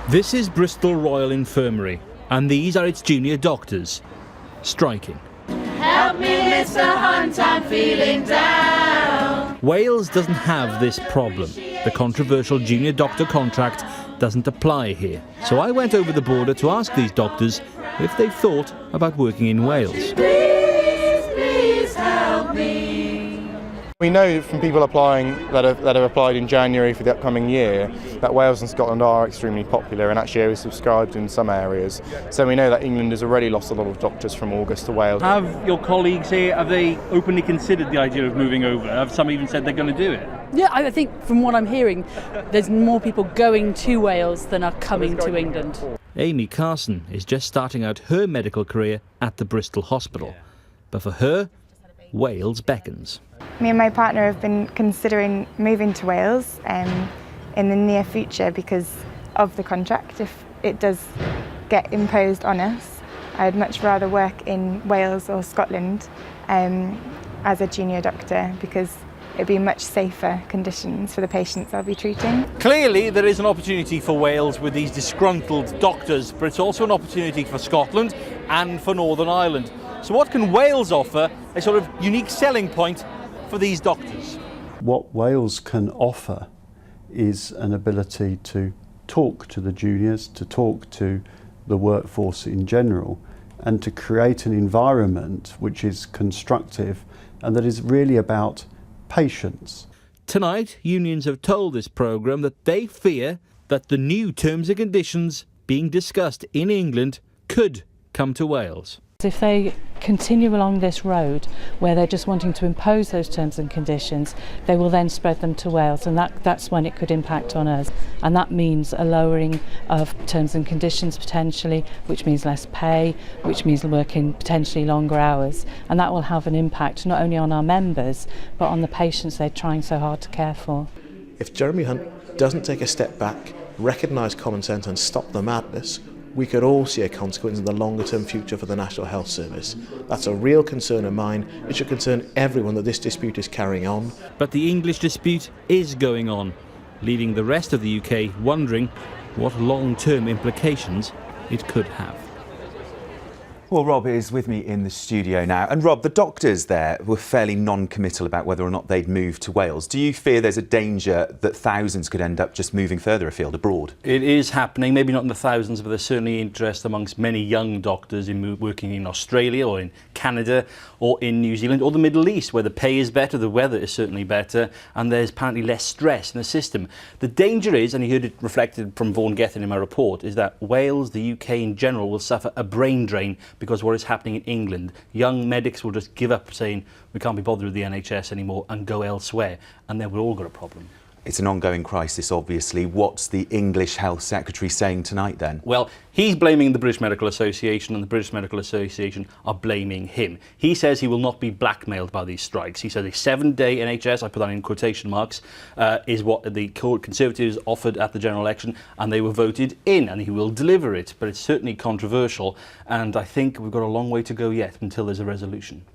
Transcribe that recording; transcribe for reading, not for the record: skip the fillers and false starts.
This is Bristol Royal Infirmary, and these are its junior doctors, striking. Help me, Mr. Hunt, I'm feeling down. Wales doesn't have this problem. The controversial junior doctor contract doesn't apply here. So I went over the border to ask these doctors if they thought about working in Wales. Please help me. We know from people applying that have applied in January for the upcoming year that Wales and Scotland are extremely popular and actually oversubscribed in some areas. So we know that England has already lost a lot of doctors from August to Wales. Have your colleagues here, have they openly considered the idea of moving over? Have some even said they're going to do it? Yeah, I think from what I'm hearing, there's more people going to Wales than are coming to England. Amy Carson is just starting out her medical career at the Bristol Hospital. But for her, Wales beckons. Me and my partner have been considering moving to Wales in the near future because of the contract. If it does get imposed on us, I'd much rather work in Wales or Scotland as a junior doctor because it'd be much safer conditions for the patients I'll be treating. Clearly there is an opportunity for Wales with these disgruntled doctors, but it's also an opportunity for Scotland and for Northern Ireland. So what can Wales offer, a sort of unique selling point for these doctors? What Wales can offer is an ability to talk to the juniors, to talk to the workforce in general, and to create an environment which is constructive and that is really about patients. Tonight, unions have told this programme that they fear that the new terms and conditions being discussed in England could come to Wales. If they continue along this road where they're just wanting to impose those terms and conditions, they will then spread them to Wales, and that's when it could impact on us. And that means a lowering of terms and conditions potentially, which means less pay, which means working potentially longer hours. And that will have an impact not only on our members, but on the patients they're trying so hard to care for. If Jeremy Hunt doesn't take a step back, recognise common sense and stop the madness, we could all see a consequence in the longer term future for the National Health Service. That's a real concern of mine. It should concern everyone that this dispute is carrying on. But the English dispute is going on, leaving the rest of the UK wondering what long-term implications it could have. Well, Rob is with me in the studio now. And Rob, the doctors there were fairly non-committal about whether or not they'd move to Wales. Do you fear there's a danger that thousands could end up just moving further afield, abroad? It is happening, maybe not in the thousands, but there's certainly interest amongst many young doctors in working in Australia or in Canada or in New Zealand or the Middle East, where the pay is better, the weather is certainly better, and there's apparently less stress in the system. The danger is, and you heard it reflected from Vaughan Gethin in my report, is that Wales, the UK in general, will suffer a brain drain because what is happening in England. Young medics will just give up saying we can't be bothered with the NHS anymore and go elsewhere, and then we've all got a problem. It's an ongoing crisis, obviously. What's the English Health Secretary saying tonight, then? Well, he's blaming the British Medical Association, and the British Medical Association are blaming him. He says he will not be blackmailed by these strikes. He said a 7-day NHS, I put that in quotation marks, is what the Conservatives offered at the general election, and they were voted in, and he will deliver it. But it's certainly controversial, and I think we've got a long way to go yet until there's a resolution.